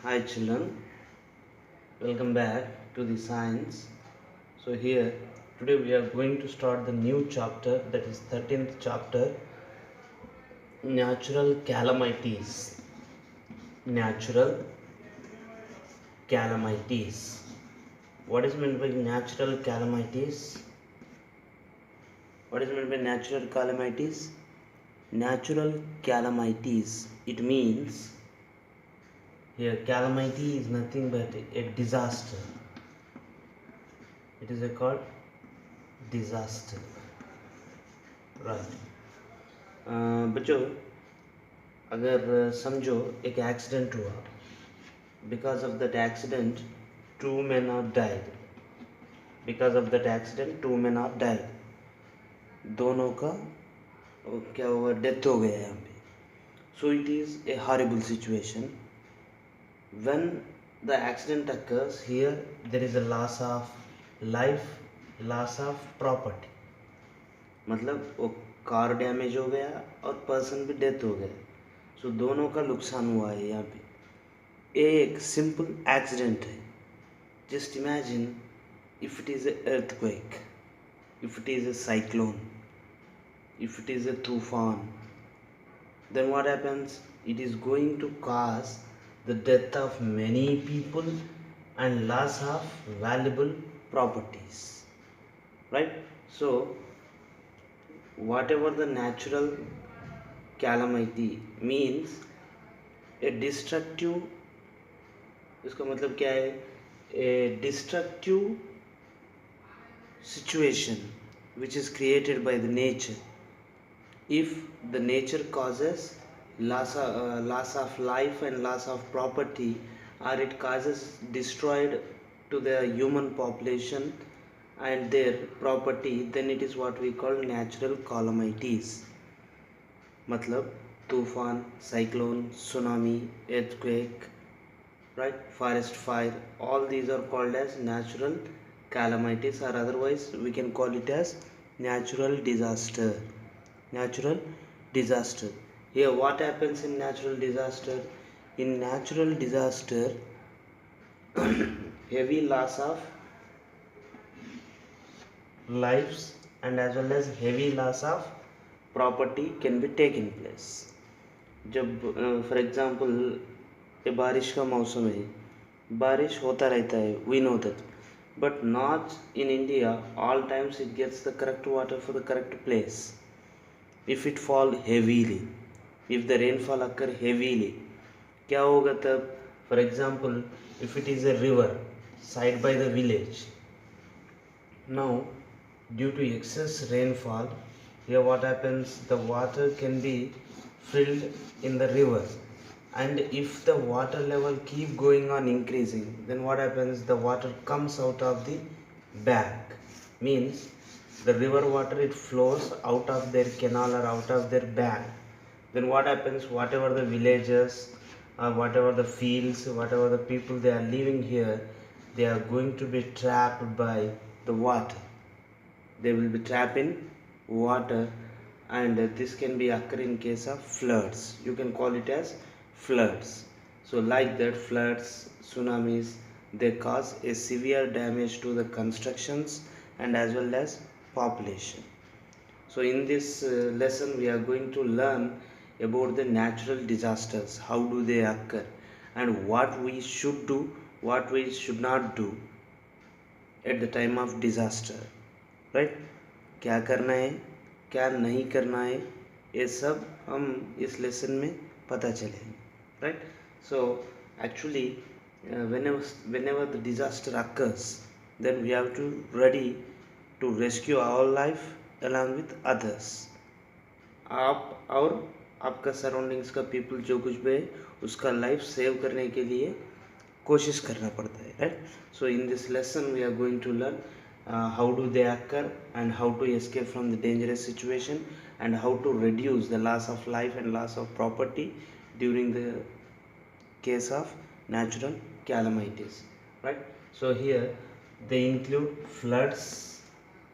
Hi children, welcome back to the science. So here today we are going to start the new chapter, that is 13th chapter, natural calamities. Natural calamities. What is meant by natural calamities? What is meant by natural calamities? Natural calamities. It means here calamity is nothing but a disaster. It is a called disaster. Right. बच्चों अगर समझो एक accident हुआ, because of that accident two men are died, because of that accident two men are died, दोनों का क्या हुआ, death हो गया यहाँ पे. So it is a horrible situation. When the accident occurs here there is a loss of life, loss of property. मतलब वो कार डैमेज हो गया और पर्सन भी डेथ हो गया. सो दोनों का नुकसान हुआ है यहाँ पे. एक सिंपल एक्सीडेंट है. Just imagine if it is A earthquake, if it is a cyclone, if it is a tufan, then what happens? It is going to cause the death of many people and loss of valuable properties, right? So whatever the natural calamity means, a destructive, इसका मतलब क्या है? A destructive situation which is created by the nature. If the nature causes loss of life and loss of property, or it causes destroyed to the human population and their property, then it is what we call natural calamities. मतलब तूफान, cyclone, tsunami, earthquake, right, forest fire, all these are called as natural calamities, or otherwise we can call it as natural disaster. Natural disaster. Here what happens in natural disaster? In natural disaster heavy loss of lives and as well as heavy loss of property can be taken place. जब for example ये बारिश का मौसम है, बारिश होता रहता है, we know that, but not in India all times it gets the correct water for the correct place. If it fall heavily, if the rainfall occur heavily, क्या होगा तब? For example, if it is a river side by the village, now due to excess rainfall, here what happens? The water can be filled in the river, and if the water level keep going on increasing, then what happens? The water comes out of the bank, means the river water, it flows out of their canal or out of their bank. Then what happens? Whatever the villages or whatever the fields, whatever the people they are living here, they are going to be trapped by the water. They will be trapped in water, and this can be occur in case of floods. You can call it as floods. So like that, floods, tsunamis, they cause a severe damage to the constructions and as well as population. So in this lesson we are going to learn about the natural disasters, how do they occur, and what we should do, what we should not do at the time of disaster, right? क्या करना है, क्या नहीं करना है, ये सब हम इस लेसन में पता चलेंगे, right? So actually whenever the disaster occurs, then we have to ready to rescue our life along with others. आप और आपका सराउंडिंग्स का पीपल जो कुछ भी है उसका लाइफ सेव करने के लिए कोशिश करना पड़ता है, right? So in this lesson we are going to learn how do they occur and how to escape from the dangerous situation and how to reduce the loss of life and loss of property during the case of natural calamities, right? So here they include floods.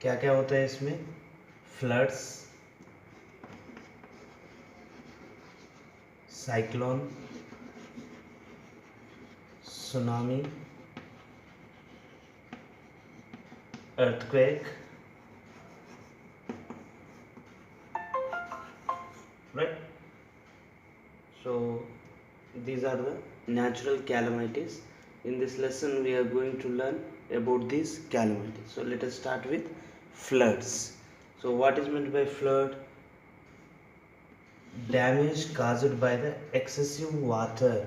क्या क्या होता है इसमें? floods, cyclone, tsunami, earthquake, right? So these are the natural calamities. In this lesson we are going to learn about these calamities. So let us start with floods. So what is meant by flood? Damage caused by the excessive water.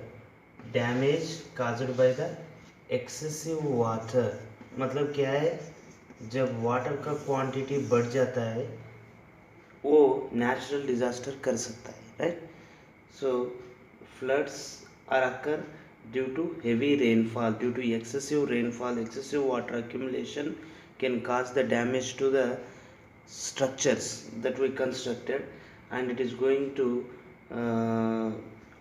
Damage caused by the excessive water मतलब क्या है, जब water का quantity बढ़ जाता है वो natural disaster कर सकता है, right? So floods are occur due to heavy rainfall. Due to excessive rainfall, excessive water accumulation can cause the damage to the structures that we constructed, and it is going to uh,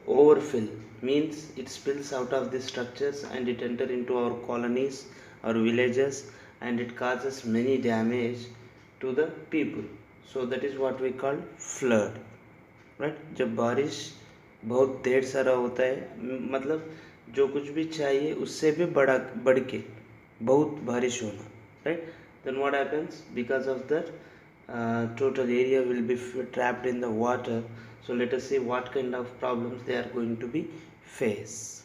overfill, means it spills out of the structures and it enter into our colonies, our villages, and it causes many damage to the people. So that is what we call flood, right? जब बारिश बहुत ढेर सारा होता है, मतलब जो कुछ भी चाहिए उससे भी बढ़ के बहुत बारिश होना, right? Then what happens? Because of that total area will be trapped in the water. So let us see what kind of problems they are going to be face.